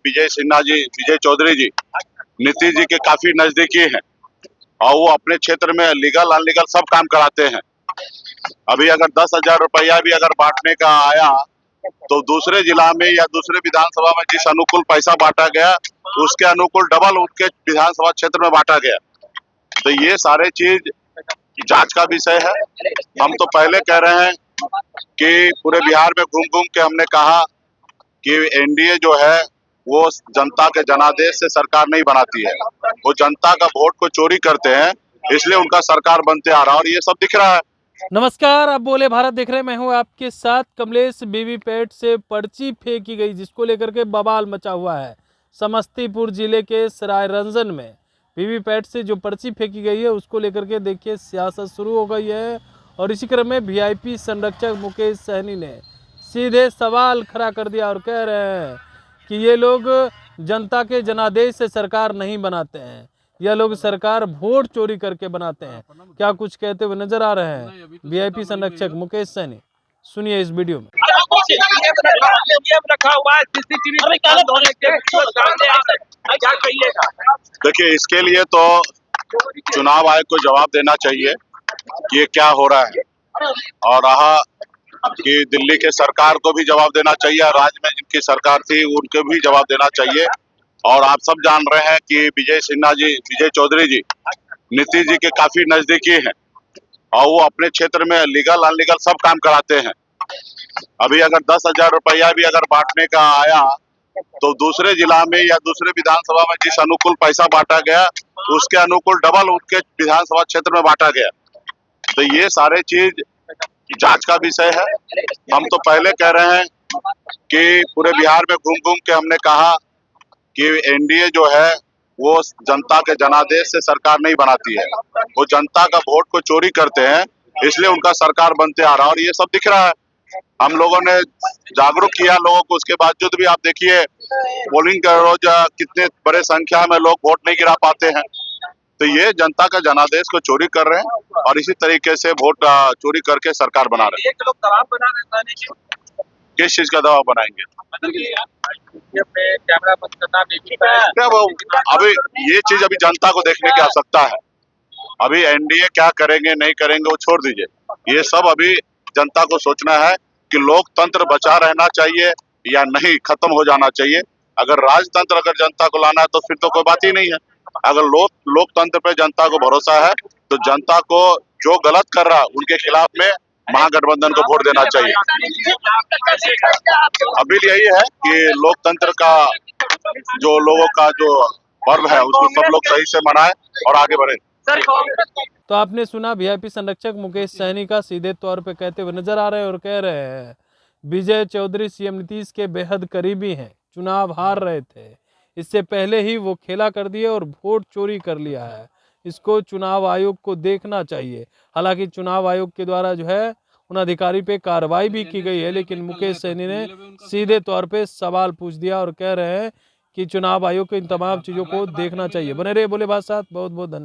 विजय चौधरी जी नीतीश जी के काफी नजदीकी हैं और वो अपने क्षेत्र में लीगल अनलीगल सब काम कराते हैं। अभी अगर 10,000 रुपया भी अगर बांटने का आया तो दूसरे जिला में या दूसरे विधानसभा में जिस अनुकूल पैसा बांटा गया उसके अनुकूल डबल उनके विधानसभा क्षेत्र में बांटा गया। तो ये सारे चीज जांच का विषय है। हम तो पहले कह रहे हैं कि पूरे बिहार में घूम घूम के हमने कहा कि एनडीए जो है वो जनता के जनादेश से सरकार नहीं बनाती है, वो जनता का वोट को चोरी करते हैं, इसलिए उनका सरकार बनते आ रहा है और ये सब दिख रहा है। नमस्कार, आप बोले भारत देख रहे हैं। मैं हूं आपके साथ कमलेश। वीवीपैट से पर्ची फेंकी गई जिसको लेकर के बवाल मचा हुआ है। समस्तीपुर जिले के सरायरंजन में वीवीपैट से जो पर्ची फेंकी गई है उसको लेकर के देखिए सियासत शुरू हो गई है। और इसी क्रम में वीआईपी संरक्षक मुकेश सहनी ने सीधे सवाल खड़ा कर दिया और कह रहे हैं कि ये लोग जनता के जनादेश से सरकार नहीं बनाते हैं, यह लोग सरकार वोट चोरी करके बनाते हैं। क्या कुछ कहते हुए नजर आ रहे हैं वीआईपी संरक्षक मुकेश सहनी। सुनिए इस वीडियो में। देखिए, इसके लिए तो चुनाव आयोग को जवाब देना चाहिए कि ये क्या हो रहा है, और रहा कि दिल्ली के सरकार को भी जवाब देना चाहिए और राज्य में जिनकी सरकार थी उनको भी जवाब देना चाहिए। और आप सब जान रहे हैं कि विजय चौधरी जी नीतीश जी के काफी नजदीकी हैं और वो अपने क्षेत्र में लीगल अनलीगल सब काम कराते हैं। अभी अगर 10,000 रुपया भी अगर बांटने का आया तो दूसरे जिला में या दूसरे विधानसभा में जिस अनुकूल पैसा बांटा गया उसके अनुकूल डबल उनके विधानसभा क्षेत्र में बांटा गया। तो ये सारे चीज जांच का विषय है। हम तो पहले कह रहे हैं कि पूरे बिहार में घूम घूम के हमने कहा कि एनडीए जो है वो जनता के जनादेश से सरकार नहीं बनाती है, वो जनता का वोट को चोरी करते हैं, इसलिए उनका सरकार बनते आ रहा है और ये सब दिख रहा है। हम लोगों ने जागरूक किया लोगों को, उसके बावजूद भी आप देखिए पोलिंग के रोज कितने बड़े संख्या में लोग वोट नहीं गिरा पाते हैं। तो ये जनता का जनादेश को चोरी कर रहे हैं और इसी तरीके से वोट चोरी करके सरकार बना रहे हैं। किस चीज का दबाव बनाएंगे? क्या वो अभी ये चीज अभी जनता को देखने की आवश्यकता है। अभी एनडीए क्या करेंगे नहीं करेंगे वो छोड़ दीजिए, ये सब अभी जनता को सोचना है कि लोकतंत्र बचा रहना चाहिए या नहीं खत्म हो जाना चाहिए। अगर राजतंत्र अगर जनता को लाना है तो फिर तो कोई बात ही नहीं है। अगर लोकतंत्र पे जनता को भरोसा है तो जनता को जो गलत कर रहा है उनके खिलाफ में महागठबंधन को वोट देना चाहिए। अपील यही है कि लोकतंत्र का जो लोगों का जो पर्व है उसको सब लोग सही से मनाएं और आगे बढ़े। तो आपने सुना वीआईपी संरक्षक मुकेश सहनी का सीधे तौर पे कहते हुए नजर आ रहे हैं और कह रहे हैं विजय चौधरी सीएम नीतीश के बेहद करीबी हैं, चुनाव हार रहे थे, इससे पहले ही वो खेला कर दिए और वोट चोरी कर लिया है। इसको चुनाव आयोग को देखना चाहिए। हालांकि चुनाव आयोग के द्वारा जो है उन अधिकारी पे कार्रवाई भी की गई है, लेकिन मुकेश सहनी ने सीधे तौर पे सवाल पूछ दिया और कह रहे हैं कि चुनाव आयोग को इन तमाम चीजों को देखना चाहिए। बने रहिए बोले बात साथ, बहुत बहुत धन्यवाद।